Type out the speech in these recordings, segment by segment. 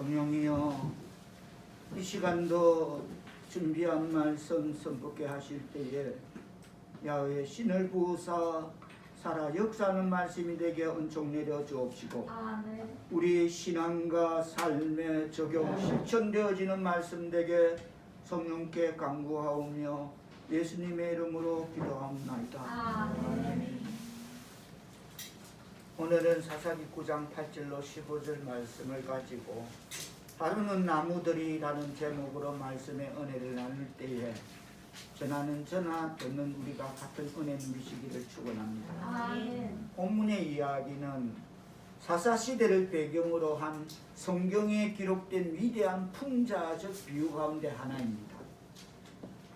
성령이여, 이 시간도 준비한 말씀 선포케 하실 때에 야훼 신을 부으사 살아 역사하는 말씀이 되게 은총 내려 주옵시고, 우리의 신앙과 삶에 적용 실천되어지는 말씀 되게 성령께 간구하오며 예수님의 이름으로 기도합나이다. 아멘. 오늘은 사사기 9장 8절로 15절 말씀을 가지고 다루는 나무들이라는 제목으로 말씀의 은혜를 나눌 때에 전하는 저나 듣는 우리가 같은 은혜 누리시기를 축원합니다. 아멘. 본문의 이야기는 사사시대를 배경으로 한 성경에 기록된 위대한 풍자적 비유 가운데 하나입니다.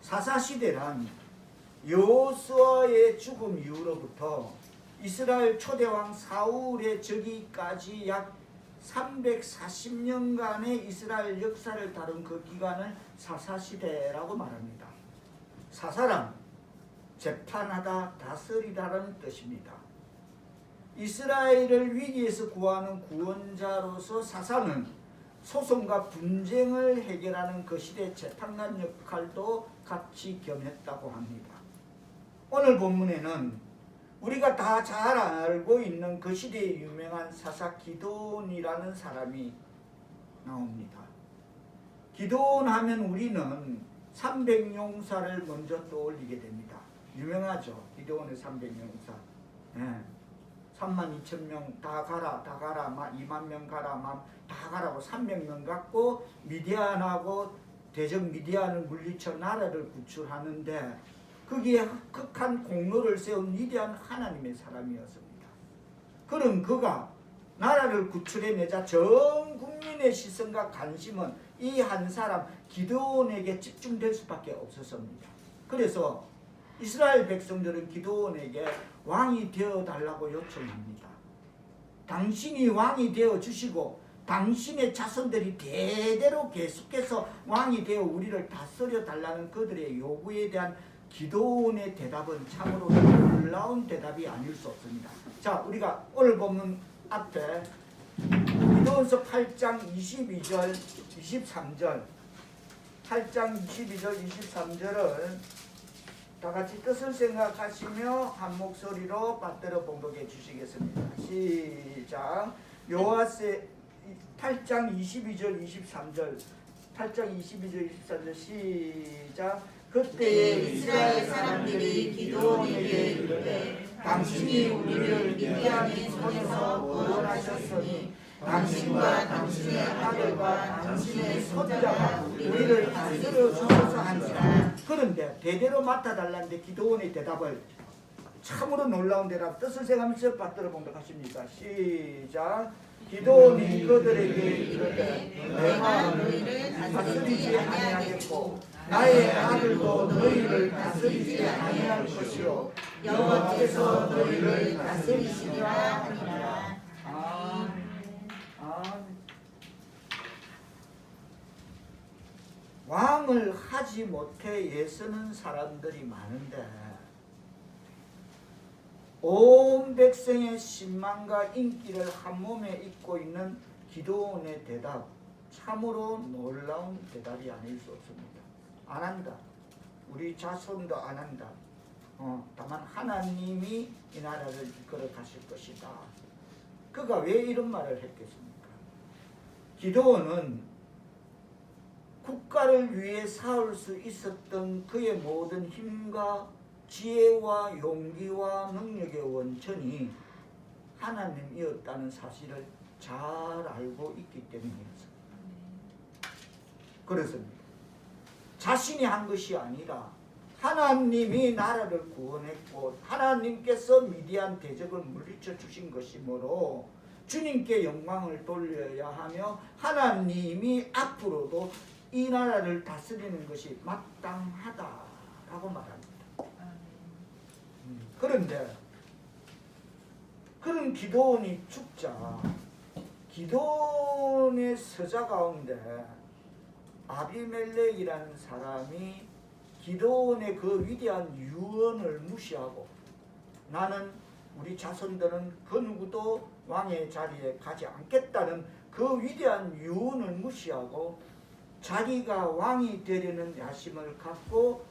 사사시대란 여호수아의 죽음 이후로부터 이스라엘 초대왕 사울의 즉위까지 약 340년간의 이스라엘 역사를 다룬 그 기간을 사사시대라고 말합니다. 사사란 재판하다, 다스리다라는 뜻입니다. 이스라엘을 위기에서 구하는 구원자로서 사사는 소송과 분쟁을 해결하는 그 시대 재판관 역할도 같이 겸했다고 합니다. 오늘 본문에는 우리가 다 잘 알고 있는 그 시대의 유명한 사사 기드온이라는 사람이 나옵니다. 기드온 하면 우리는 300용사를 먼저 떠올리게 됩니다. 유명하죠. 기드온의 300용사. 32,000명 다 가라, 다 가라, 2만 가라, 다 가라고 300명 갖고 미디안하고 대적 미디안을 물리쳐 나라를 구출하는데 거기에 극한 공로를 세운 위대한 하나님의 사람이었습니다. 그런 그가 나라를 구출해내자 전 국민의 시선과 관심은 이 한 사람 기드온에게 집중될 수밖에 없었습니다. 그래서 이스라엘 백성들은 기드온에게 왕이 되어달라고 요청합니다. 당신이 왕이 되어주시고 당신의 자손들이 대대로 계속해서 왕이 되어 우리를 다스려 달라는 그들의 요구에 대한 기드온의 대답은 참으로 놀라운 대답이 아닐 수 없습니다. 자, 우리가 오늘 본문 앞에 기드온서 8장 22절, 23절 8장 22절, 23절을 다 같이 뜻을 생각하시며 한 목소리로 받들어 봉독해 주시겠습니다. 시작. 여호와의 8장 22절, 23절 8장 22절, 23절 시작. 그때 이스라엘 사람들이 기드온에게 이르되 당신이 우리를 미디안의 손에서 구원하셨으니 당신과 당신의 아들과 당신의 손자가 우리를 다스려 주소서 하니라. 그런데 대대로 맡아달라는데 기드온의 대답을 참으로 놀라운 대답 뜻을 생각하면서 받들어 봉독하십니다. 시작. 기드온이 그들에게 이르되 내가 너희를 다스리지 아니하겠고 나의 아들도 너희를 다스리지 아니할 것이요 여호와께서 너희를 다스리시리라 하니라. 왕을 하지 못해 애쓰는 사람들이 많은데 온 백성의 신망과 인기를 한 몸에 입고 있는 기드온의 대답, 참으로 놀라운 대답이 아닐 수 없습니다. 안 한다. 우리 자손도 안 한다. 다만 하나님이 이 나라를 이끌어 가실 것이다. 그가 왜 이런 말을 했겠습니까? 기드온은 국가를 위해 싸울 수 있었던 그의 모든 힘과 지혜와 용기와 능력의 원천이 하나님이었다는 사실을 잘 알고 있기 때문이었습니다. 그렇습니다. 자신이 한 것이 아니라 하나님이 나라를 구원했고 하나님께서 미디안 대적을 물리쳐 주신 것이므로 주님께 영광을 돌려야 하며 하나님이 앞으로도 이 나라를 다스리는 것이 마땅하다라고 말합니다. 그런데 그런 기드온이 죽자 기드온의 서자 가운데 아비멜렉이라는 사람이 기드온의 그 위대한 유언을 무시하고 나는 우리 자손들은 그 누구도 왕의 자리에 가지 않겠다는 그 위대한 유언을 무시하고 자기가 왕이 되려는 야심을 갖고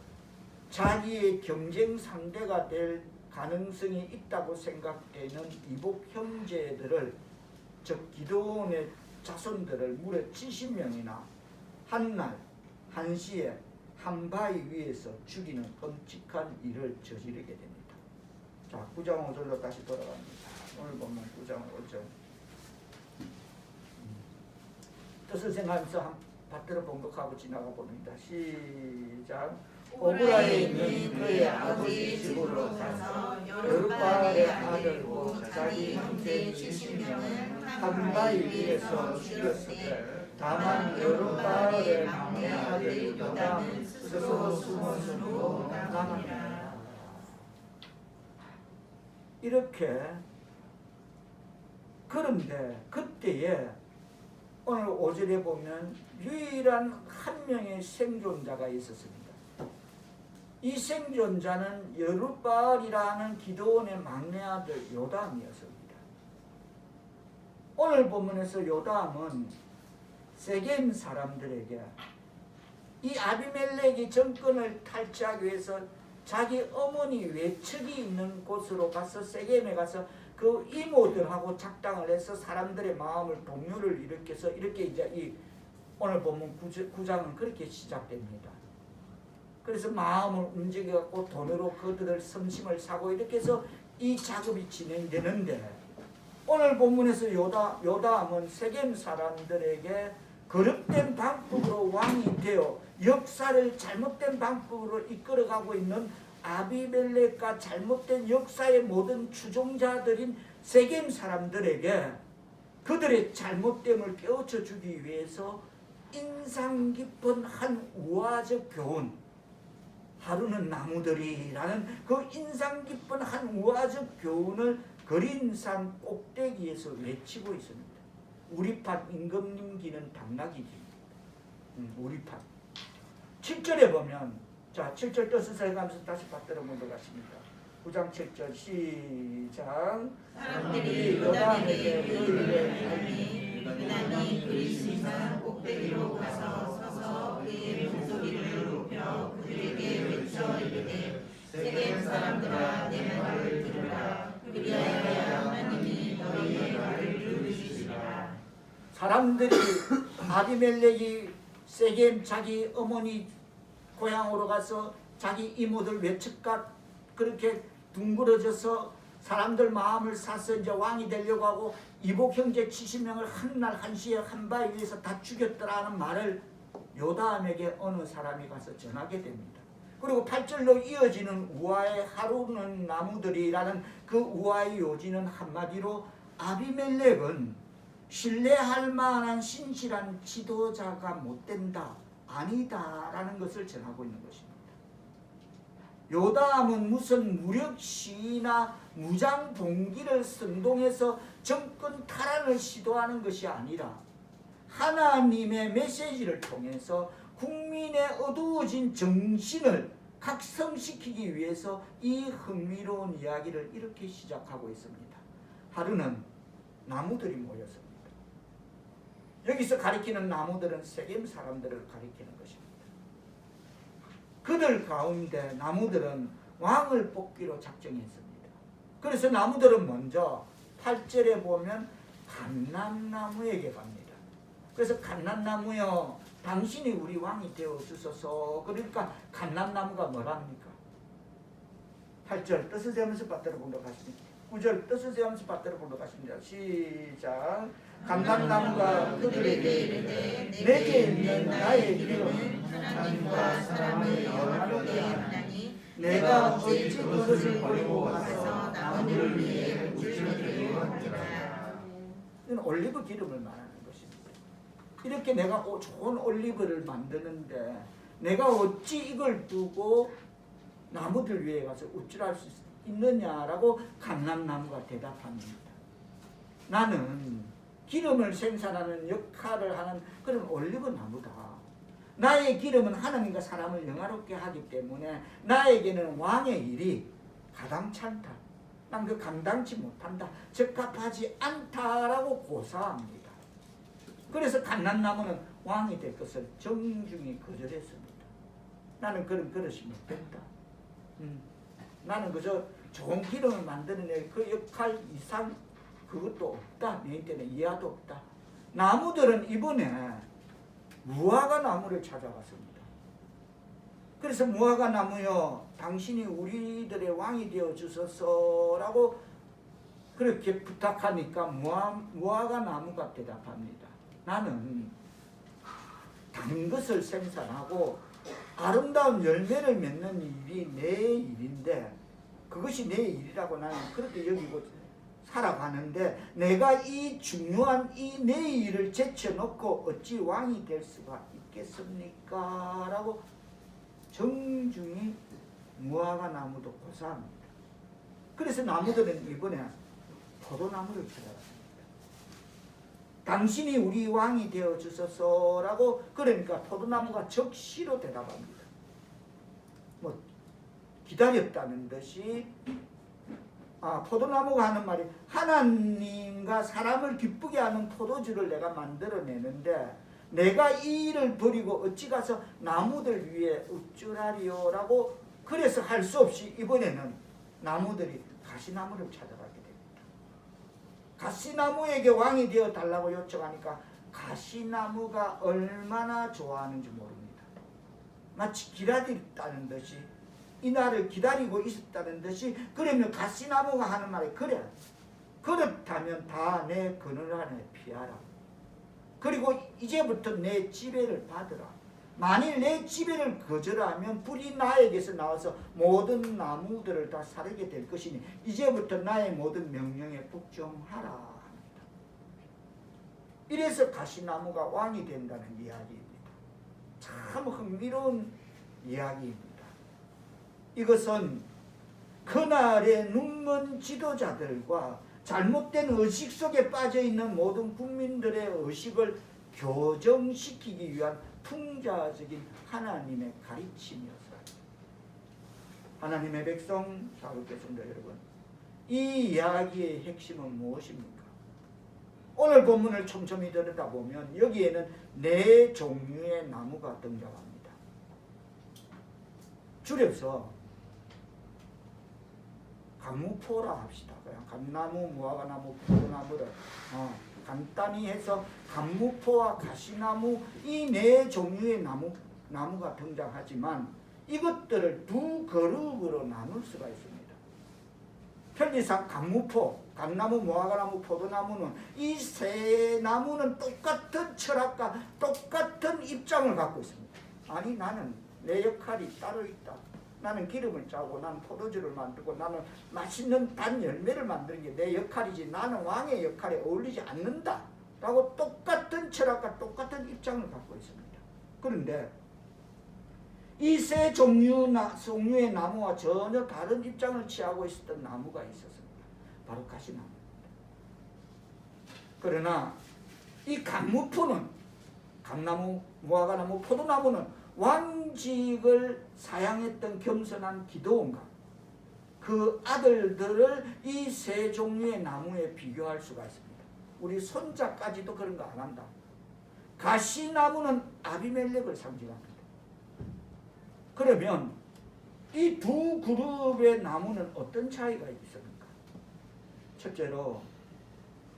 자기의 경쟁 상대가 될 가능성이 있다고 생각되는 이복 형제들을, 즉 기드온의 자손들을 무려 70명이나 한날 한시에 한 바위 위에서 죽이는 끔찍한 일을 저지르게 됩니다. 자, 9장 5절로 다시 돌아갑니다. 오늘 보면 9장 5절 뜻을 생각하면서 한 받들어 봉독하고 지나가 봅니다. 시작. 오브라에 있는 그의 아버지 집으로 가서 여룻바알의 아들고 자기 형제 70명은 한 바위 위에서 죽였으되 다만 여룻바알의 막내 아들 요담은 스스로 숨었으므로 남았다. 이렇게, 그런데 그때에 오늘 5절에 보면 유일한 한 명의 생존자가 있었습니다. 이 생존자는 여룻바알이라는 기드온의 막내 아들 요담이었습니다. 오늘 본문에서 요담은 세겜 사람들에게 이 아비멜렉이 정권을 탈취하기 위해서 자기 어머니 외척이 있는 곳으로 가서 세겜에 가서 그 이모들하고 작당을 해서 사람들의 마음을 동요를 일으켜서 이렇게 이제 이 오늘 본문 9장은 그렇게 시작됩니다. 그래서 마음을 움직여갖고 돈으로 그들을 성심을 사고 이렇게 해서 이 작업이 진행되는데 오늘 본문에서 요담은 세겜 사람들에게 거듭된 방법으로 왕이 되어 역사를 잘못된 방법으로 이끌어가고 있는 아비멜렉과 잘못된 역사의 모든 추종자들인 세겜 사람들에게 그들의 잘못됨을 깨우쳐 주기 위해서 인상 깊은 한 우화적 교훈, 하루는 나무들이라는 그 인상 깊은 한 우화적 교훈을 그린산 꼭대기에서 외치고 있습니다. 우리판 임금님기는 당나귀기. 우리판. 7절에 보면, 자 7절 뜻을 생각하면서 다시 받들어 보도록하십니다. 9장 7절 시작. 사람들이 요담에게 그 일을 알니 요담이 그리스산 꼭대기로 가서 서서 그의 목소리를 높여 그들에게 외쳐 이르되 세겜 사람들아 내 말을 들으라. 그리하여야 하나님이 너희의 말을 들으시리라. 사람들이 아비멜렉이 세겜 자기 어머니 고향으로 가서 자기 이모들 외척과 그렇게 둥그러져서 사람들 마음을 사서 이제 왕이 되려고 하고 이복 형제 70명을 한날 한시에 한 바위 위에서 다 죽였더라는 말을 요담에게 어느 사람이 가서 전하게 됩니다. 그리고 8절로 이어지는 우화의 하루는 나무들이라는 그 우화의 요지는 한마디로 아비멜렉은 신뢰할 만한 신실한 지도자가 못 된다, 아니다라는 것을 전하고 있는 것입니다. 요담은 무슨 무력 시위나 무장 봉기를 선동해서 정권 탈환을 시도하는 것이 아니라 하나님의 메시지를 통해서 국민의 어두워진 정신을 각성시키기 위해서 이 흥미로운 이야기를 이렇게 시작하고 있습니다. 하루는 나무들이 모였습니다. 여기서 가리키는 나무들은 세겜 사람들을 가리키는 것입니다. 그들 가운데 나무들은 왕을 뽑기로 작정했습니다. 그래서 나무들은 먼저 8절에 보면 감람나무에게 갑니다. 그래서 감람나무여 당신이 우리 왕이 되어 주소서. 그러니까 감람나무가 뭐랍니까? 8절 뜻을 세우면서 받들어 보도록 하십니다. 9절 뜻을 세우면서 받들어 보도록 하십니다. 시작. 감람나무가 그들에게 이르되 내게 있는 나의 기름은 하나님과 사람을 영화롭게 하나니 내가 어찌 그것을 버리고 가서 나무를 위해 물을 드리려 하리라. 이건 올리브 기름을 말하는 것입니다. 이렇게 내가 좋은 올리브를 만드는데 내가 어찌 이걸 두고 나무들 위에 가서 우쭐할 수 있느냐라고 감람나무가 대답합니다. 나는 기름을 생산하는 역할을 하는 그런 올리브 나무다. 나의 기름은 하나님과 사람을 영화롭게 하기 때문에 나에게는 왕의 일이 가당찮다. 난 그 감당치 못한다. 적합하지 않다라고 고사합니다. 그래서 갓난나무는 왕이 될 것을 정중히 거절했습니다. 나는 그런 그릇이 못된다. 나는 그저 좋은 기름을 만드는 그 역할 이상 그것도 없다. 너희들은 이하도 없다. 나무들은 이번에 무화과 나무를 찾아갔습니다. 그래서 무화과 나무여 당신이 우리들의 왕이 되어 주소서라고 그렇게 부탁하니까 무화과 나무가 대답합니다. 나는 단 것을 생산하고 아름다운 열매를 맺는 일이 내 일인데 그것이 내 일이라고 나는 그렇게 여기고 살아가는데 내가 이 중요한 이 내 일을 제쳐놓고 어찌 왕이 될 수가 있겠습니까? 라고 정중히 무화과 나무도 고사합니다. 그래서 나무들은 이번에 포도나무를 찾아갔습니다. 당신이 우리 왕이 되어 주소서라고 그러니까 포도나무가 적시로 대답합니다. 뭐 기다렸다는 듯이 포도나무가 하는 말이 하나님과 사람을 기쁘게 하는 포도주를 내가 만들어내는데 내가 이 일을 버리고 어찌 가서 나무들 위에 우쭐하리요라고 그래서 할 수 없이 이번에는 나무들이 가시나무를 찾아가게 됩니다. 가시나무에게 왕이 되어 달라고 요청하니까 가시나무가 얼마나 좋아하는지 모릅니다. 마치 기다렸다는 듯이 이 날을 기다리고 있었다는 듯이 그러면 가시나무가 하는 말이 그래 그렇다면 다 내 그늘 안에 피하라. 그리고 이제부터 내 지배를 받으라. 만일 내 지배를 거절하면 불이 나에게서 나와서 모든 나무들을 다 사르게 될 것이니 이제부터 나의 모든 명령에 복종하라 합니다. 이래서 가시나무가 왕이 된다는 이야기입니다. 참 흥미로운 이야기입니다. 이것은 그날의 눈먼 지도자들과 잘못된 의식 속에 빠져있는 모든 국민들의 의식을 교정시키기 위한 풍자적인 하나님의 가르침이었어요. 하나님의 백성 잘 듣겠습니다. 여러분, 이 이야기의 핵심은 무엇입니까? 오늘 본문을 촘촘히 들여다보면 여기에는 4종류의 나무가 등장합니다. 줄여서 감무포라 합시다. 그냥 감나무, 무화과나무, 포도나무를 간단히 해서 감무포와 가시나무 이 4종류의 나무가 등장하지만 이것들을 2 그룹으로 나눌 수가 있습니다. 편리상 감무포, 감나무, 무화과나무, 포도나무는 이 3나무는 똑같은 철학과 똑같은 입장을 갖고 있습니다. 아니 나는 내 역할이 따로 있다. 나는 기름을 짜고 나는 포도주를 만들고 나는 맛있는 단 열매를 만드는 게 내 역할이지 나는 왕의 역할에 어울리지 않는다 라고 똑같은 철학과 똑같은 입장을 갖고 있습니다. 그런데 이 3 종류의 나무와 전혀 다른 입장을 취하고 있었던 나무가 있었습니다. 바로 가시나무입니다. 그러나 이 감무포는 감나무, 무화과나무, 포도나무는 왕직을 사양했던 겸손한 기드온과 그 아들들을 이 3 종류의 나무에 비교할 수가 있습니다. 우리 손자까지도 그런 거 안 한다. 가시나무는 아비멜렉을 상징합니다. 그러면 이 2 그룹의 나무는 어떤 차이가 있습니까? 첫째로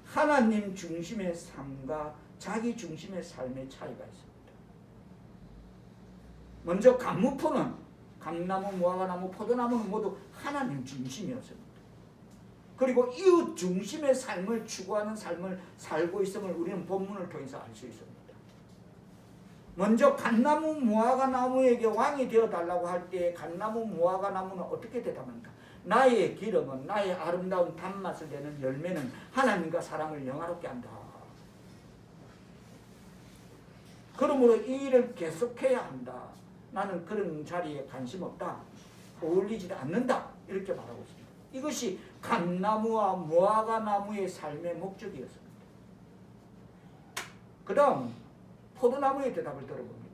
하나님 중심의 삶과 자기 중심의 삶의 차이가 있습니다. 먼저 감무포는 감나무, 무화과나무, 포도나무는 모두 하나님 중심이었습니다. 그리고 이웃 중심의 삶을 추구하는 삶을 살고 있음을 우리는 본문을 통해서 알 수 있습니다. 먼저 감나무, 무화과나무에게 왕이 되어달라고 할 때 감나무, 무화과나무는 어떻게 대답합니까? 나의 기름은 나의 아름다운 단맛을 내는 열매는 하나님과 사람을 영화롭게 한다. 그러므로 이 일을 계속해야 한다. 나는 그런 자리에 관심 없다. 어울리지 않는다. 이렇게 말하고 있습니다. 이것이 감나무와 무화과나무의 삶의 목적이었습니다. 그 다음 포도나무의 대답을 들어봅니다.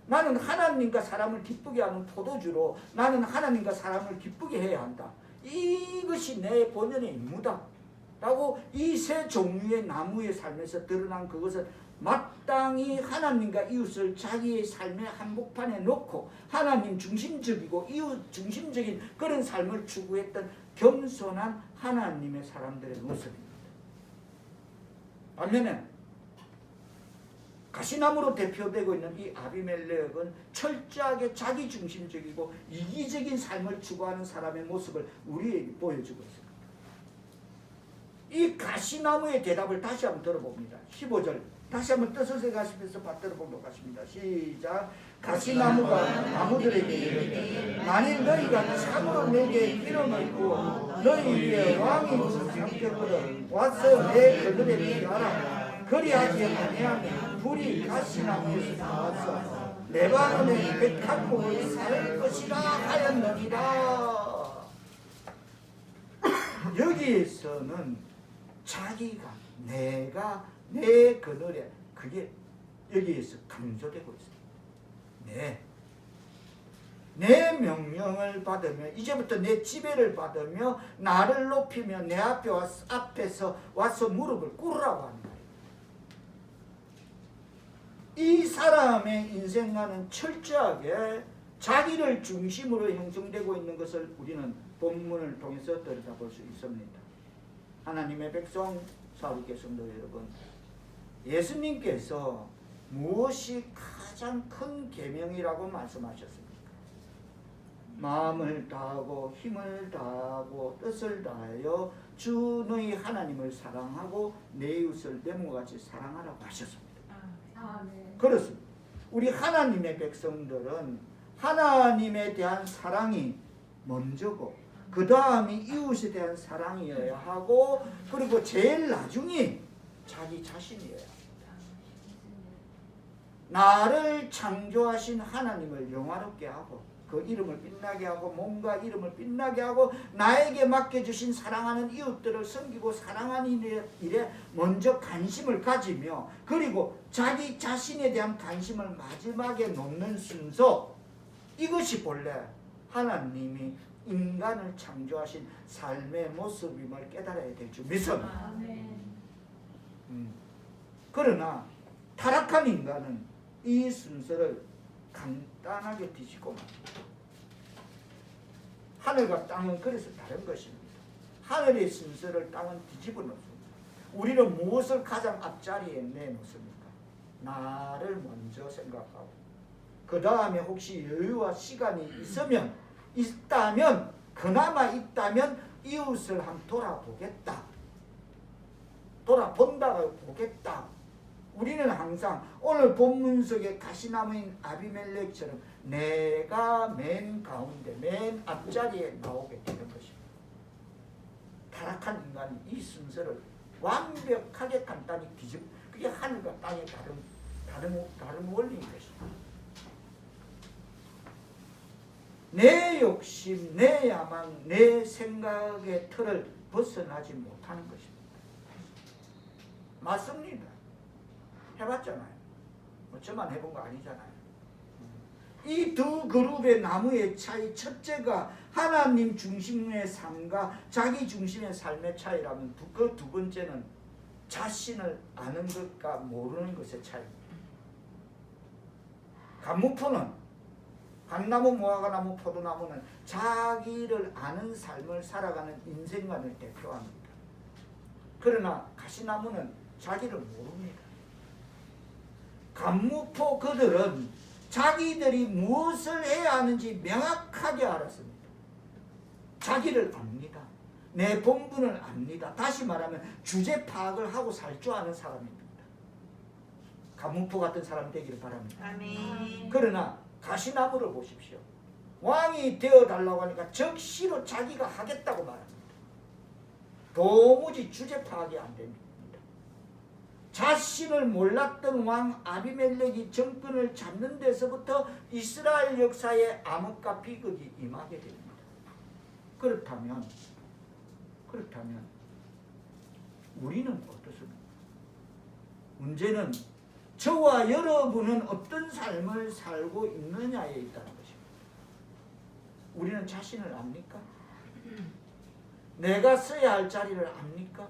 나는 하나님과 사람을 기쁘게 하는 포도주로 나는 하나님과 사람을 기쁘게 해야 한다. 이것이 내 본연의 임무다 라고 이 세 종류의 나무의 삶에서 드러난 그것을 마땅히 하나님과 이웃을 자기의 삶의 한복판에 놓고 하나님 중심적이고 이웃 중심적인 그런 삶을 추구했던 겸손한 하나님의 사람들의 모습입니다. 반면에 가시나무로 대표되고 있는 이 아비멜렉은 철저하게 자기중심적이고 이기적인 삶을 추구하는 사람의 모습을 우리에게 보여주고 있습니다. 이 가시나무의 대답을 다시 한번 들어봅니다. 15절 다시 한번 뜻을 생각하시면서 받들어보도록 하십니다. 시작. 가시나무가 나무들에게 이르되 만일 너희가 참으로 내게 기름을 부어 너희 위에 왕이 삼켰거든 와서 내 그늘에 피하라. 그리하지 아니하면 불이 가시나무에서 나와서 레바논의 백합목을 살 것이라 하였느니라. 여기에서는 자기가 내가 내 그늘에 그게 여기에서 강조되고 있습니다. 내 명령을 받으며 이제부터 내 지배를 받으며 나를 높이며 내 앞에서 와서 무릎을 꿇으라고 하는 거예요. 이 사람의 인생과는 철저하게 자기를 중심으로 형성되고 있는 것을 우리는 본문을 통해서 들여다볼 수 있습니다. 하나님의 백성 사우리교 성도 여러분, 예수님께서 무엇이 가장 큰 계명이라고 말씀하셨습니까? 마음을 다하고 힘을 다하고 뜻을 다하여 주 너희 하나님을 사랑하고 내 이웃을 내 몸과 같이 사랑하라고 하셨습니다. 그렇습니다. 우리 하나님의 백성들은 하나님에 대한 사랑이 먼저고 그 다음이 이웃에 대한 사랑이어야 하고 그리고 제일 나중이 자기 자신이어야 합니다. 나를 창조하신 하나님을 영화롭게 하고 그 이름을 빛나게 하고 몸과 이름을 빛나게 하고 나에게 맡겨주신 사랑하는 이웃들을 섬기고 사랑하는 일에 먼저 관심을 가지며 그리고 자기 자신에 대한 관심을 마지막에 놓는 순서, 이것이 본래 하나님이 인간을 창조하신 삶의 모습임을 깨달아야 될 줄 믿습니다. 그러나 타락한 인간은 이 순서를 간단하게 뒤집고 맙니다. 하늘과 땅은 그래서 다른 것입니다. 하늘의 순서를 땅은 뒤집어 놓습니다. 우리는 무엇을 가장 앞자리에 내놓습니까? 나를 먼저 생각하고 그 다음에 혹시 여유와 시간이 있다면 그나마 있다면 이웃을 한번 돌아보겠다. 돌아본다고 보겠다. 우리는 항상 오늘 본문 속에 가시나무인 아비멜렉처럼 내가 맨 가운데 맨 앞자리에 나오게 되는 것입니다. 타락한 인간이 이 순서를 완벽하게 간단히 뒤집어, 그게 하늘과 땅의 다른 원리인 것입니다. 내 욕심, 내 야망, 내 생각의 틀을 벗어나지 못하는 것입니다. 맞습니다. 해봤잖아요. 뭐 저만 해본 거 아니잖아요. 이 두 그룹의 나무의 차이, 첫째가 하나님 중심의 삶과 자기 중심의 삶의 차이라면 그 두 번째는 자신을 아는 것과 모르는 것의 차이입니다. 감무포는 감나무, 무화과나무, 포도나무는 자기를 아는 삶을 살아가는 인생관을 대표합니다. 그러나 가시나무는 자기를 모릅니다. 감무포 그들은 자기들이 무엇을 해야 하는지 명확하게 알았습니다. 자기를 압니다. 내 본분을 압니다. 다시 말하면 주제 파악을 하고 살 줄 아는 사람입니다. 감무포 같은 사람 되기를 바랍니다. 아멘. 그러나 가시나무를 보십시오. 왕이 되어달라고 하니까 적시로 자기가 하겠다고 말합니다. 도무지 주제 파악이 안 됩니다. 자신을 몰랐던 왕 아비멜렉이 정권을 잡는 데서부터 이스라엘 역사에 암흑과 비극이 임하게 됩니다. 그렇다면 우리는 어떻습니까? 문제는 저와 여러분은 어떤 삶을 살고 있느냐에 있다는 것입니다. 우리는 자신을 압니까? 내가 써야 할 자리를 압니까?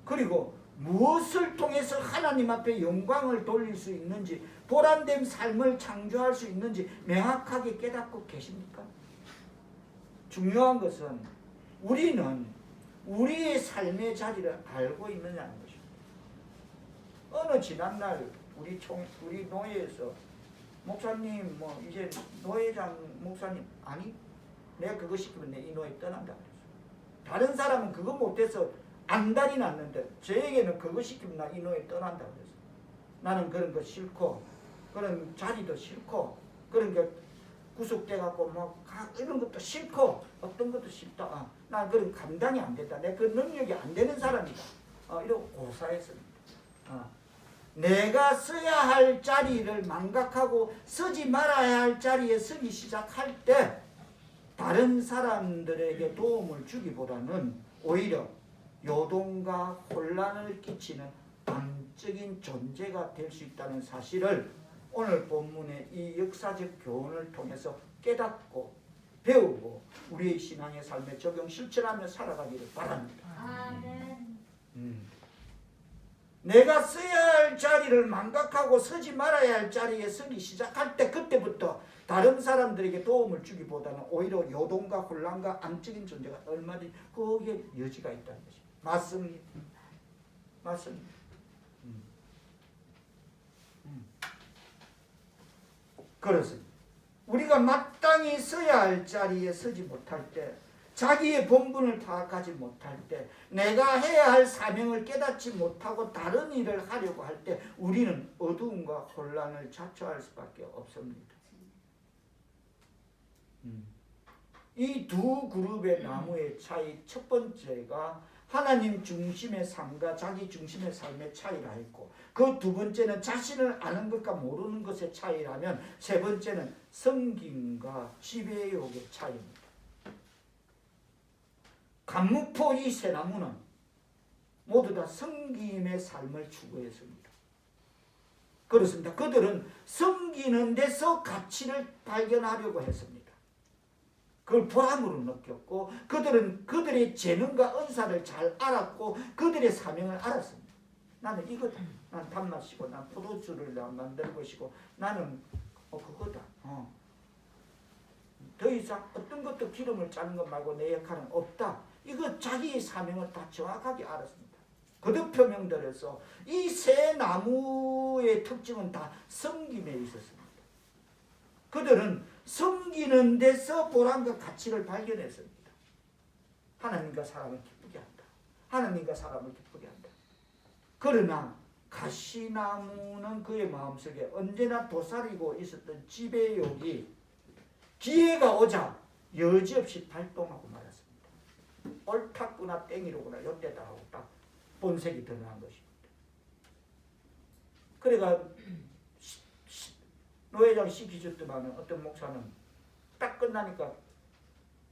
그리고 무엇을 통해서 하나님 앞에 영광을 돌릴 수 있는지, 보람된 삶을 창조할 수 있는지 명확하게 깨닫고 계십니까? 중요한 것은 우리는 우리의 삶의 자리를 알고 있느냐는 것입니다. 어느 지난날 우리 노예에서 목사님 이제 노예장 목사님 아니 내가 그거 시키면 내 이 노예 떠난다 그랬어. 다른 사람은 그거 못해서 안달이 났는데 저에게는 그거 시키면 나 이 노예 떠난다 그랬어. 나는 그런 거 싫고 그런 자리도 싫고 그런 게 구속돼 갖고 이런 것도 싫고 어떤 것도 싫다. 난 그런 감당이 안 된다. 내 그 능력이 안 되는 사람이다. 이러고 고사했습니다. 내가 써야 할 자리를 망각하고 쓰지 말아야 할 자리에 서기 시작할 때 다른 사람들에게 도움을 주기보다는 오히려 요동과 혼란을 끼치는 암적인 존재가 될 수 있다는 사실을 오늘 본문의 이 역사적 교훈을 통해서 깨닫고 배우고 우리의 신앙의 삶에 적용 실천하며 살아가기를 바랍니다. 아멘. 내가 써야 할 자리를 망각하고 서지 말아야 할 자리에 서기 시작할 때 그때부터 다른 사람들에게 도움을 주기보다는 오히려 요동과 혼란과 암적인 존재가 얼마든지 거기에 여지가 있다는 것입니다. 맞습니다. 맞습니다. 그렇습니다. 우리가 마땅히 서야 할 자리에 서지 못할 때, 자기의 본분을 파악하지 못할 때, 내가 해야 할 사명을 깨닫지 못하고 다른 일을 하려고 할 때 우리는 어두움과 혼란을 자초할 수밖에 없습니다. 이 두 그룹의 나무의 차이, 첫 번째가 하나님 중심의 삶과 자기 중심의 삶의 차이라 했고, 그 두 번째는 자신을 아는 것과 모르는 것의 차이라면, 세 번째는 섬김과 지배욕의 차이입니다. 감무포 이 세 나무는 모두 다 섬김의 삶을 추구했습니다. 그렇습니다. 그들은 섬기는 데서 가치를 발견하려고 했습니다. 그걸 보람으로 느꼈고, 그들은 그들의 재능과 은사를 잘 알았고 그들의 사명을 알았습니다. 나는 이거다. 난 단맛이고 난 포도주를 만들 것이고 나는 그거다. 더 이상 어떤 것도 기름을 짜는 것 말고 내 역할은 없다. 이거 자기의 사명을 다 정확하게 알았습니다. 거듭 표명들에서 이 세 나무의 특징은 다 섬김에 있었습니다. 그들은 섬기는 데서 보람과 가치를 발견했습니다. 하나님과 사람을 기쁘게 한다. 하나님과 사람을 기쁘게 한다. 그러나 가시나무는 그의 마음속에 언제나 도사리고 있었던 지배욕이 기회가 오자 여지없이 발동하고 말았습니다. 옳았구나 땡이로구나 요때다 하고 딱 본색이 드러난 것입니다. 그래가 노예장 시키셨더만 어떤 목사는 딱 끝나니까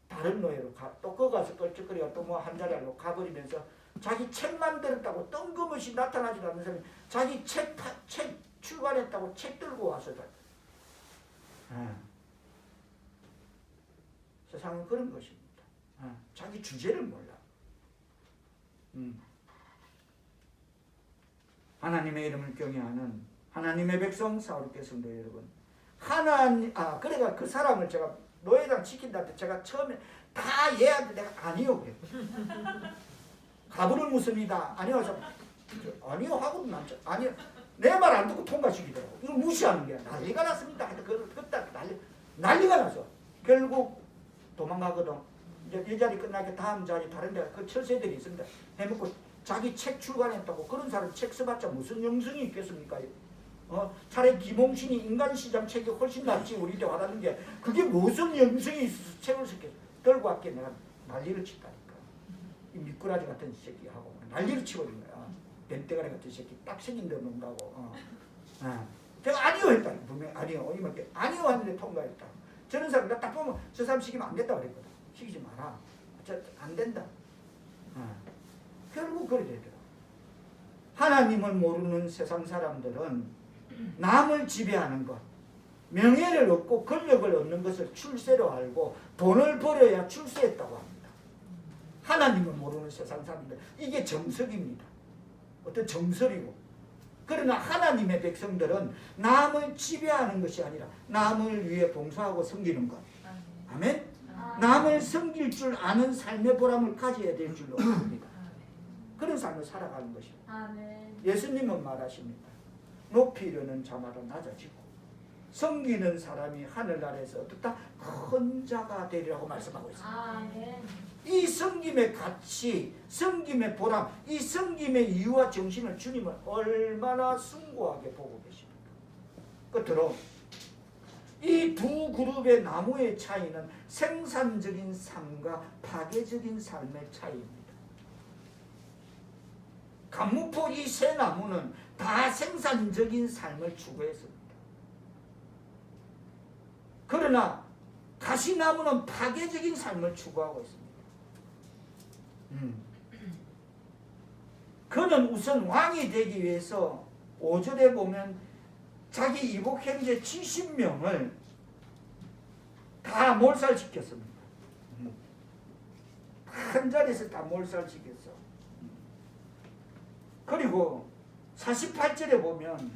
다른 노예로 또 거 가서 껄쩍거리고 또 뭐 한 자리 하려고 가버리면서 자기 책 만들었다고 뜬금없이 나타나지도 않는 사람이 자기 책 출간했다고 책 들고 와서 세상은 그런 것입니다. 자기 주제를 몰라. 하나님의 이름을 경외하는 하나님의 백성 사울의 성도 여러분, 그래가 그 사람을 제가 노예장 지킨다는데 제가 처음에 다 얘한테 내가 아니요 그래. 가부를 묻습니다. 아니요. 아니요 하고 아니요. 내 말 안 듣고 통과시키더라고. 이거 무시하는 게 난리가 났습니다. 그때 난리가 나서 결국 도망가거든. 이제 이 자리 끝나니까 다음 자리 다른 데 그 철새들이 있습니다. 해먹고 자기 책 출간했다고. 그런 사람 책 써봤자 무슨 영성이 있겠습니까? 차라리 김홍신이 인간시장 책이 훨씬 낫지 우리 때 와닿는 게 그게 무슨 영성이 있어서 책을 썼겠어. 들고 왔기에 내가 난리를 쳤다니까. 이 미꾸라지 같은 새끼하고 난리를 치버린 거야. 뱀대가리 같은 새끼 딱 생긴 데 놓는다고. 제가 아니요 했다. 분명히 아니요. 이만큼 아니요 하는데 통과했다. 저런 사람 나 딱 보면 저 사람 시키면 안 된다 그랬거든. 시키지 마라. 안 된다. 결국 그래 되더라. 하나님을 모르는 세상 사람들은 남을 지배하는 것, 명예를 얻고 권력을 얻는 것을 출세로 알고 돈을 벌어야 출세했다고 합니다. 하나님을 모르는 세상 사람들, 이게 정석입니다. 어떤 정설이고. 그러나 하나님의 백성들은 남을 지배하는 것이 아니라 남을 위해 봉사하고 섬기는 것. 아멘? 남을 섬길 줄 아는 삶의 보람을 가져야 될 줄로 압니다. 그런 삶을 살아가는 것입니다. 예수님은 말하십니다. 높이 이르는 자마다 낮아지고 섬기는 사람이 하늘나라에서 어떻다? 큰 자가 되리라고 말씀하고 있습니다. 이 섬김의 가치, 섬김의 보람, 이 섬김의 이유와 정신을 주님은 얼마나 숭고하게 보고 계십니까? 끝으로 이 두 그룹의 나무의 차이는 생산적인 삶과 파괴적인 삶의 차이입니다. 감무포 이 세 나무는 다 생산적인 삶을 추구했습니다. 그러나 가시나무는 파괴적인 삶을 추구하고 있습니다. 그는 우선 왕이 되기 위해서 5절에 보면 자기 이복 형제 70명을 다 몰살시켰습니다. 한 자리에서 다 몰살시켰어. 그리고 48절에 보면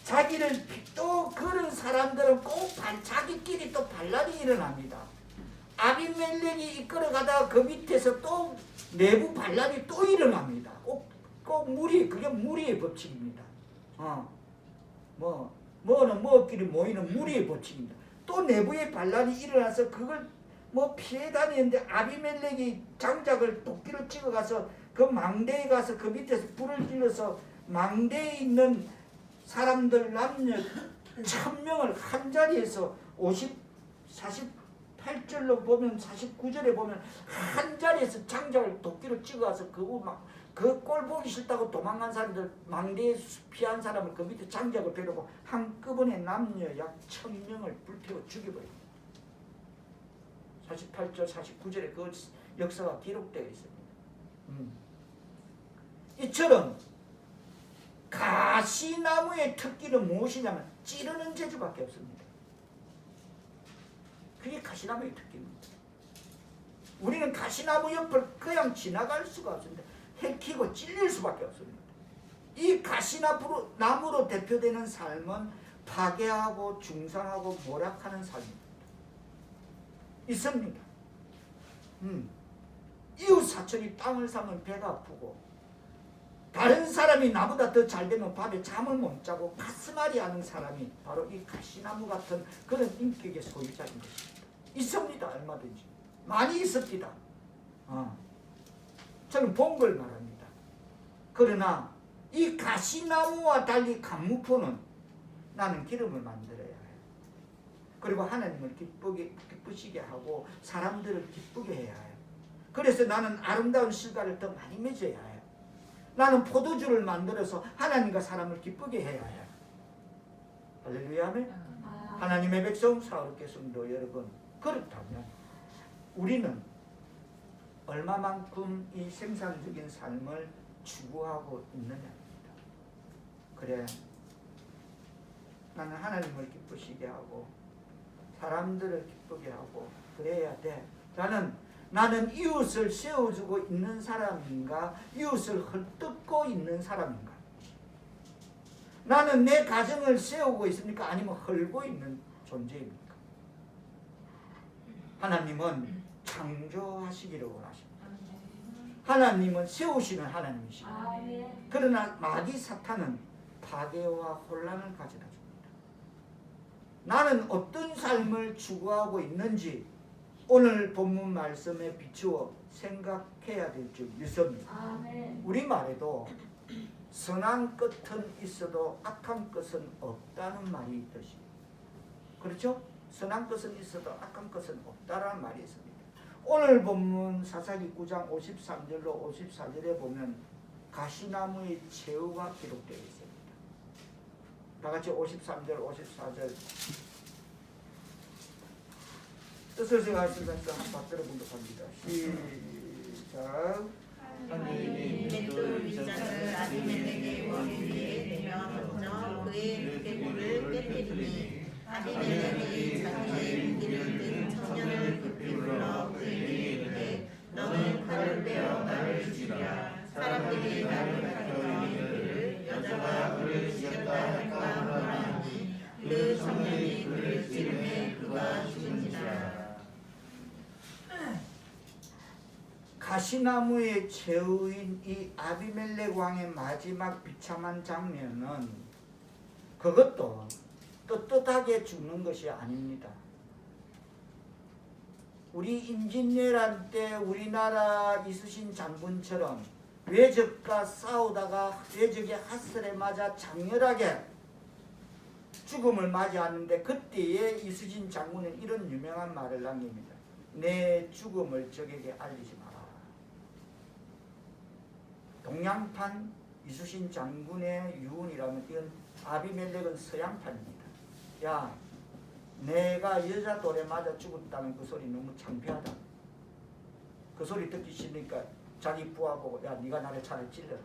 자기를 또 그런 사람들은 꼭 자기끼리 또 반란이 일어납니다. 아비멜렉이 이끌어가다가 그 밑에서 또 내부 반란이 또 일어납니다. 꼭 그게 무리의 법칙입니다. 뭐는 뭐끼리 모이는 무리의 법칙입니다. 또 내부의 반란이 일어나서 그걸 피해 다니는데 아비멜렉이 장작을 도끼를 찍어가서 그 망대에 가서 그 밑에서 불을 질러서 망대에 있는 사람들 남녀 1000명을 한 자리에서 48절로 보면 49절에 보면 한 자리에서 장작을 도끼로 찍어서 그 꼴 보기 싫다고 도망간 사람들 망대에 피한 사람을 그 밑에 장작을 베르고 한꺼번에 남녀 약 1000명을 불태워 죽여버립니다. 48절 49절에 그 역사가 기록되어 있습니다. 이처럼 가시나무의 특기는 무엇이냐면 찌르는 재주밖에 없습니다. 그게 가시나무의 특기입니다. 우리는 가시나무 옆을 그냥 지나갈 수가 없습니다. 해키고 찔릴 수밖에 없습니다. 이 가시나무로 대표되는 삶은 파괴하고 중상하고 모락하는 삶입니다. 있습니다. 이웃 사촌이 땅을 사면 배가 아프고 다른 사람이 나보다 더 잘되면 밤에 잠을 못 자고 가슴앓이 하는 사람이 바로 이 가시나무 같은 그런 인격의 소유자인 것입니다. 있습니다. 얼마든지 많이 있습니다. 저는 본 걸 말합니다. 그러나 이 가시나무와 달리 감무포는 나는 기름을 만들어야 해요. 그리고 하나님을 기쁘시게 하고 사람들을 기쁘게 해야 해요. 그래서 나는 아름다운 실과를 더 많이 맺어야 해요. 나는 포도주를 만들어서 하나님과 사람을 기쁘게 해야 해요. 할렐루야. 하나님의 백성 사울의 성도 여러분, 그렇다면 우리는 얼마만큼 이 생산적인 삶을 추구하고 있느냐입니다. 그래, 나는 하나님을 기쁘시게 하고 사람들을 기쁘게 하고 그래야 돼. 나는 이웃을 세워주고 있는 사람인가, 이웃을 헐뜯고 있는 사람인가? 나는 내 가정을 세우고 있습니까? 아니면 헐고 있는 존재입니까? 하나님은 창조하시기를 원하십니다. 하나님은 세우시는 하나님이십니다. 그러나 마귀 사탄은 파괴와 혼란을 가져다 줍니다. 나는 어떤 삶을 추구하고 있는지 오늘 본문 말씀에 비추어 생각해야 될 줄 믿습니다. 우리말에도 선한 끝은 있어도 악한 끝은 없다는 말이 있듯이, 그렇죠? 선한 것은 있어도 악한 것은 없다라는 말이 있습니다. 오늘 본문 사사기 9장 53절로 54절에 보면 가시나무의 최후가 기록되어 있습니다. 다같이 53절 54절 뜻을 생각하시면서 한번 들어보도록 합니다. 시작. 하나님이 맷돌 위장을 아비멜렉의 왕 위에 내려 던져 그의 두개골을 깨뜨리니 아비멜렉이 자기의 무기를 든 청년을 급히 불러 그에게 이르되 너는 칼을 빼어 나를 죽이라. 사람들이 나를 가리켜 이르기를 여자가 그를 죽였다 할까 하노니 그 청년이 그를 찌르매 그가 죽은지라. 가시나무에 채우인 이 아비멜렉 왕의 마지막 비참한 장면은 그것도 떳떳하게 죽는 것이 아닙니다. 우리 임진왜란 때 우리나라 이순신 장군처럼 외적과 싸우다가 외적의 핫설에 맞아 장렬하게 죽음을 맞이하는데 그때에 이순신 장군은 이런 유명한 말을 남깁니다. 내 죽음을 적에게 알리지 마라. 동양판 이순신 장군의 유언이라면 이건 아비멜렉은 서양판입니다. 야, 내가 여자 돌에 맞아 죽었다는 그 소리 너무 창피하다. 그 소리 듣기 싫으니까 자기 부하 보고 야, 네가 나를 차를 찔러라.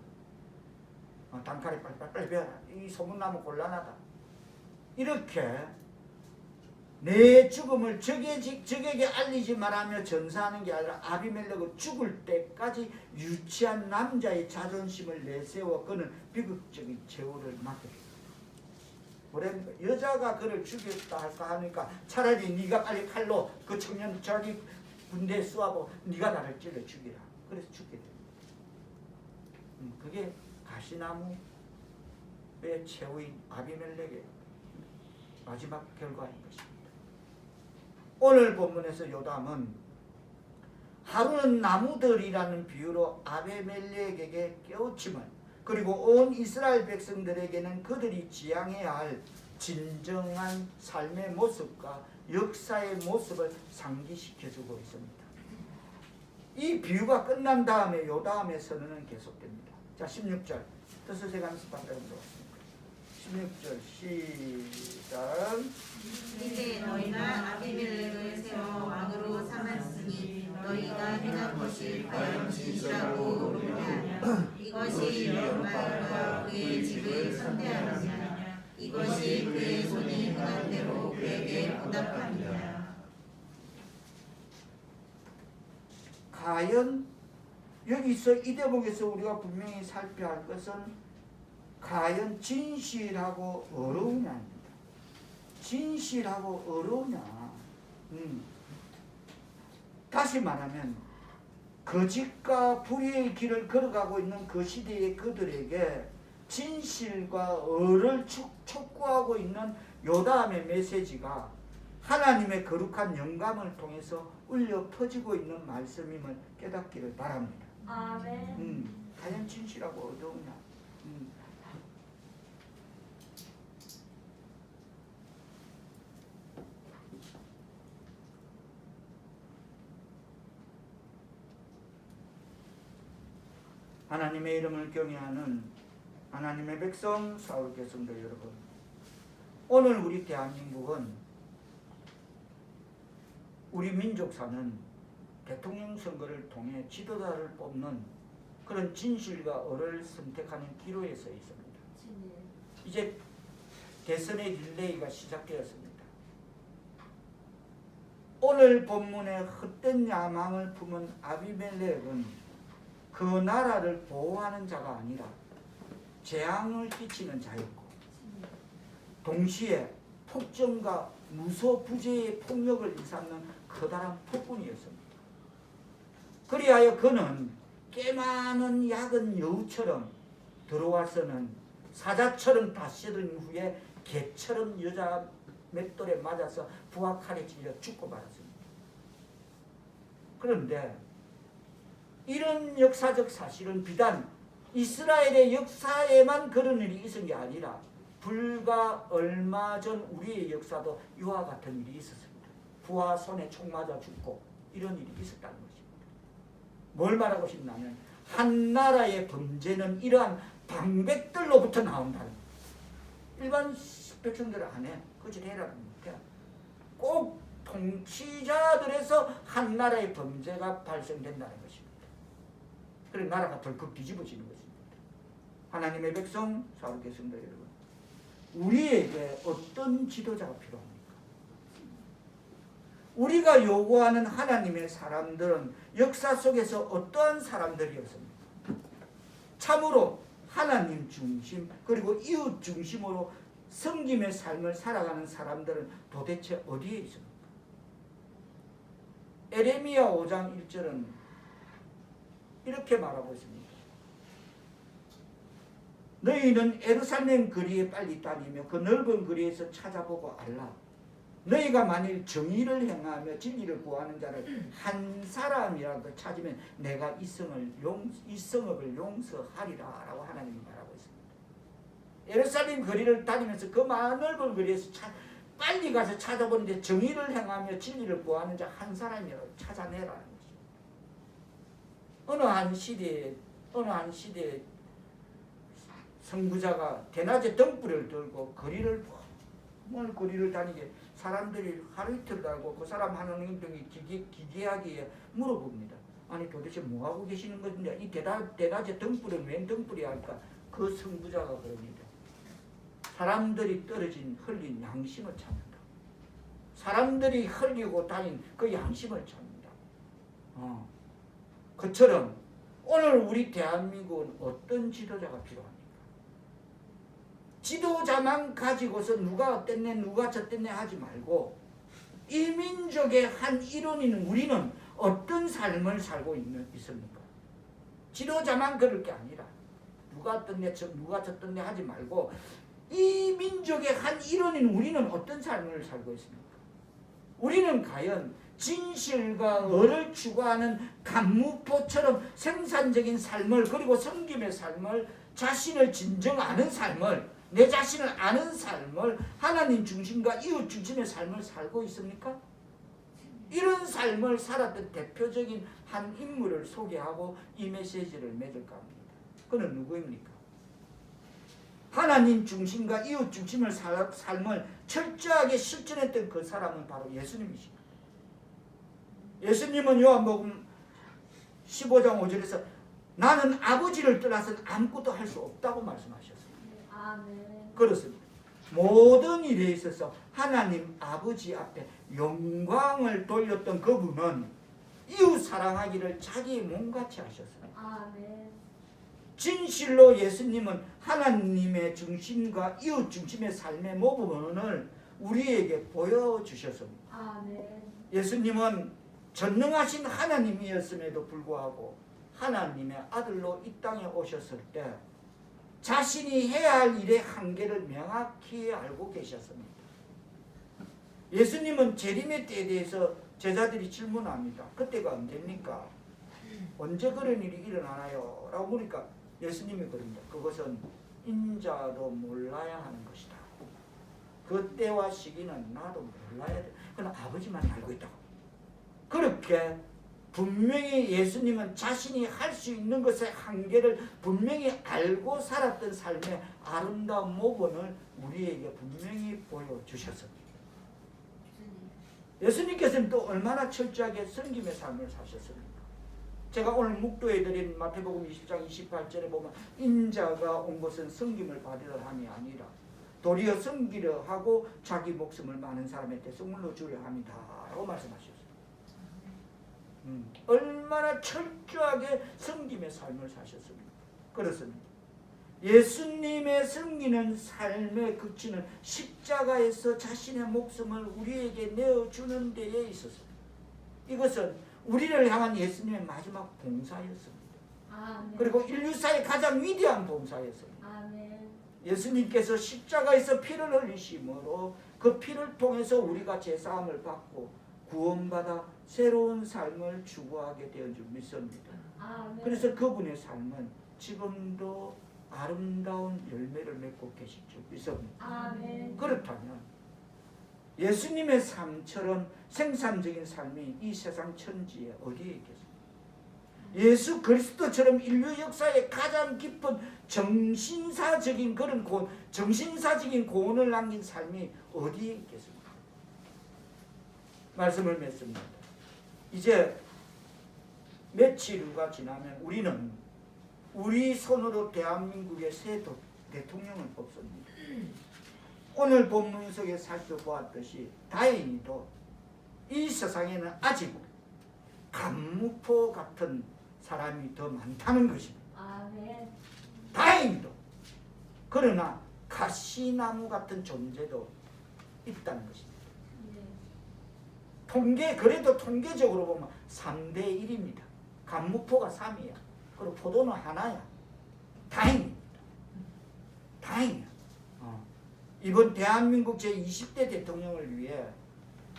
단칼에 빨리 배워라. 이 소문나면 곤란하다. 이렇게 내 죽음을 적에게 알리지 말하며 전사하는 게 아니라 아비멜렉은 죽을 때까지 유치한 남자의 자존심을 내세워 그는 비극적인 최후를 맞게 됩니다. 여자가 그를 죽였다 할까 하니까 차라리 네가 빨리 칼로 그 청년 자기 군대에 쏘아보고 네가 나를 찔러 죽이라. 그래서 죽게 됩니다. 그게 가시나무의 최후인 아비멜렉의 마지막 결과인 것입니다. 오늘 본문에서 요담은 하루는 나무들이라는 비유로 아비멜렉에게 깨우침을 그리고 온 이스라엘 백성들에게는 그들이 지향해야 할 진정한 삶의 모습과 역사의 모습을 상기시켜주고 있습니다. 이 비유가 끝난 다음에 요다음의 선언은 계속됩니다. 자, 16절 뜻을 세가면서 반대로 들어왔습니다. 16절 시작. 이제 너희가 아비멜렉을 세워 왕으로 삼았으니 너희가 행한 것이 과연 진실하고 옳으냐. 이것이 여호와가 그의 집을 선대하느냐. 이것이 그의 손이 행한 대로 그에게 보답하느냐. 과연 여기서 이 대목에서 우리가 분명히 살펴야 할 것은 과연 진실하고 어려우냐입니다. 진실하고 어려우냐. 다시 말하면 거짓과 불의의 길을 걸어가고 있는 그 시대의 그들에게 진실과 어를 촉구하고 있는 요담의 메시지가 하나님의 거룩한 영감을 통해서 울려 퍼지고 있는 말씀임을 깨닫기를 바랍니다. 아멘. 과연 진실하고 어려우냐. 하나님의 이름을 경외하는 하나님의 백성 사울 백성들 여러분, 오늘 우리 대한민국은 우리 민족사는 대통령 선거를 통해 지도자를 뽑는 그런 진실과 어를 선택하는 기로에 서 있습니다. 이제 대선의 릴레이가 시작되었습니다. 오늘 본문의 헛된 야망을 품은 아비멜렉은 그 나라를 보호하는 자가 아니라 재앙을 끼치는 자였고, 동시에 폭정과 무소부재의 폭력을 일삼는 커다란 폭군이었습니다. 그리하여 그는 꽤 많은 약은 여우처럼 들어와서는 사자처럼 다스린 후에 개처럼 여자 맷돌에 맞아서 부하 칼에 찔려 죽고 말았습니다. 그런데 이런 역사적 사실은 비단 이스라엘의 역사에만 그런 일이 있은 게 아니라 불과 얼마 전 우리의 역사도 이와 같은 일이 있었습니다. 부하 손에 총 맞아 죽고 이런 일이 있었다는 것입니다. 뭘 말하고 싶냐면 한 나라의 범죄는 이러한 방백들로부터 나온다는 거예요. 일반 백성들은 안 해. 그짓 해라는 못해. 꼭 통치자들에서 한 나라의 범죄가 발생된다는 것입니다. 그래 나라가 덜컥 뒤집어지는 것입니다. 하나님의 백성, 사울 백성들 여러분, 우리에게 어떤 지도자가 필요합니까? 우리가 요구하는 하나님의 사람들은 역사 속에서 어떠한 사람들이었습니까? 참으로 하나님 중심 그리고 이웃 중심으로 섬김의 삶을 살아가는 사람들은 도대체 어디에 있습니까? 에레미야 5장 1절은 이렇게 말하고 있습니다. 너희는 예루살렘 거리에 빨리 다니며 그 넓은 거리에서 찾아보고 알라. 너희가 만일 정의를 행하며 진리를 구하는 자를 한 사람이라도 찾으면 내가 이 성읍을 용서하리라 라고 하나님이 말하고 있습니다. 예루살렘 거리를 다니면서 그 넓은 거리에서 빨리 가서 찾아보는데 정의를 행하며 진리를 구하는 자 한 사람이라도 찾아내라는 것입니다. 어느 한 시대에 선구자가 대낮에 등불을 들고 거리를 다니게 사람들이 하루 이틀 달고 그 사람 하는 행동이 기괴하기에 물어봅니다. 아니 도대체 뭐하고 계시는 건데 이 대낮에 등불은 웬 등불이 할까? 그 선구자가 그럽니다. 사람들이 흘린 양심을 찾는다. 사람들이 흘리고 다닌 그 양심을 찾는다. 그처럼 오늘 우리 대한민국은 어떤 지도자가 필요합니까? 지도자만 가지고서 누가 어땠네 누가 저땠네 하지 말고 이 민족의 한 일원인 우리는 어떤 삶을 살고 있습니까? 지도자만 그럴 게 아니라 누가 어땠네 누가 저땠네 하지 말고 이 민족의 한 일원인 우리는 어떤 삶을 살고 있습니까? 우리는 과연 진실과 의를 추구하는 감무포처럼 생산적인 삶을 그리고 섬김의 삶을 자신을 진정 아는 삶을 내 자신을 아는 삶을 하나님 중심과 이웃 중심의 삶을 살고 있습니까? 이런 삶을 살았던 대표적인 한 인물을 소개하고 이 메시지를 맺을까 합니다. 그는 누구입니까? 하나님 중심과 이웃 중심의 삶을 철저하게 실천했던 그 사람은 바로 예수님이십니다. 예수님은 요한복음 15장 5절에서 나는 아버지를 떠나서는 아무것도 할 수 없다고 말씀하셨습니다. 아멘. 그렇습니다. 모든 일에 있어서 하나님 아버지 앞에 영광을 돌렸던 그분은 이웃 사랑하기를 자기 몸같이 하셨습니다. 아멘. 진실로 예수님은 하나님의 중심과 이웃 중심의 삶의 모범을 우리에게 보여주셨습니다. 아멘. 예수님은 전능하신 하나님이었음에도 불구하고 하나님의 아들로 이 땅에 오셨을 때 자신이 해야 할 일의 한계를 명확히 알고 계셨습니다. 예수님은 재림의 때에 대해서 제자들이 질문합니다. 그때가 언제입니까? 언제 그런 일이 일어나나요? 라고 물으니까 예수님이 그럽니다. 그것은 인자도 몰라야 하는 것이다. 그 때와 시기는 나도 몰라야 돼. 그건 아버지만 알고 있다고. 그렇게 분명히 예수님은 자신이 할 수 있는 것의 한계를 분명히 알고 살았던 삶의 아름다운 모범을 우리에게 분명히 보여주셨습니다. 예수님께서는 또 얼마나 철저하게 섬김의 삶을 사셨습니까? 제가 오늘 묵도해드린 마태복음 20장 28절에 보면 인자가 온 것은 섬김을 받으려 함이 아니라 도리어 섬기려 하고 자기 목숨을 많은 사람한테 선물로 주려 함이다 라고 말씀하셨습니다. 얼마나 철저하게 섬김의 삶을 사셨습니까? 그렇습니다. 예수님의 섬기는 삶의 그치는 십자가에서 자신의 목숨을 우리에게 내어주는 데에 있었습니다. 이것은 우리를 향한 예수님의 마지막 봉사였습니다. 아멘. 그리고 인류사의 가장 위대한 봉사였습니다. 아멘. 예수님께서 십자가에서 피를 흘리심으로 그 피를 통해서 우리가 제사함을 받고 구원받아 새로운 삶을 추구하게 되어 줄 믿습니다. 아멘. 그래서 그분의 삶은 지금도 아름다운 열매를 맺고 계실 줄 믿습니다. 아멘. 그렇다면 예수님의 삶처럼 생산적인 삶이 이 세상 천지에 어디에 있겠습니까? 예수 그리스도처럼 인류 역사의 가장 깊은 정신사적인 고온을 남긴 삶이 어디에 있겠습니까? 말씀을 맺습니다. 이제 며칠 후가 지나면 우리는 우리 손으로 대한민국의 새 대통령을 뽑습니다. 오늘 본문 속에 살펴보았듯이 다행히도 이 세상에는 아직 감무포 같은 사람이 더 많다는 것입니다. 아멘. 다행히도. 그러나 가시나무 같은 존재도 있다는 것입니다. 그래도 통계적으로 보면 3대 1입니다. 감무포가 3이야. 그리고 포도는 하나야. 다행입니다. 다행이야. 이번 대한민국 제20대 대통령을 위해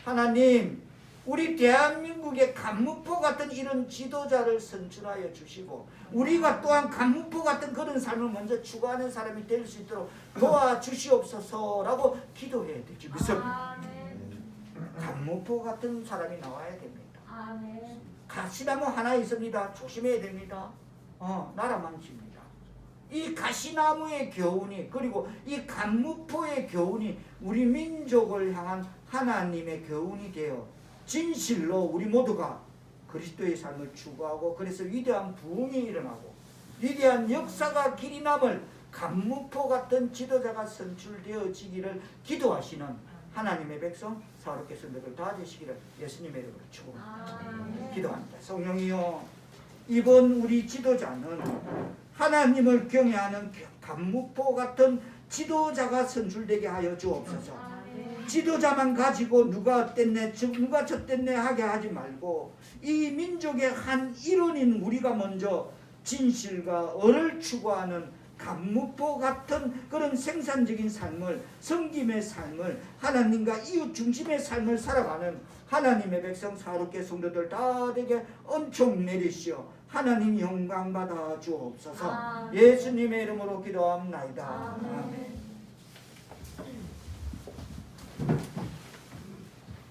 하나님, 우리 대한민국의 감무포 같은 이런 지도자를 선출하여 주시고, 우리가 또한 감무포 같은 그런 삶을 먼저 추구하는 사람이 될 수 있도록 도와주시옵소서라고 기도해야 되죠. 믿습니다. 감무포 같은 사람이 나와야 됩니다. 아멘. 가시나무 하나 있습니다. 조심해야 됩니다. 나라 망칩니다. 이 가시나무의 교훈이, 그리고 이 감무포의 교훈이 우리 민족을 향한 하나님의 교훈이 되어 진실로 우리 모두가 그리스도의 삶을 추구하고, 그래서 위대한 부흥이 일어나고 위대한 역사가 길이 남을 감무포 같은 지도자가 선출되어지기를 기도하시는 하나님의 백성 사랑하는 성도들 다 되시기를 예수님의 이름으로 축원합니다. 기도합니다. 성령이여, 이번 우리 지도자는 하나님을 경외하는 감무포 같은 지도자가 선출되게 하여 주옵소서. 지도자만 가지고 누가 어땠네 누가 저땠네 하게 하지 말고, 이 민족의 한 일원인 우리가 먼저 진실과 을을 추구하는 감무포 같은 그런 생산적인 삶을, 섬김의 삶을, 하나님과 이웃 중심의 삶을 살아가는 하나님의 백성 사롭게 성도들 다 되게 은총 내리시오. 하나님 영광 받아 주옵소서. 예수님의 이름으로 기도합나이다. 아멘.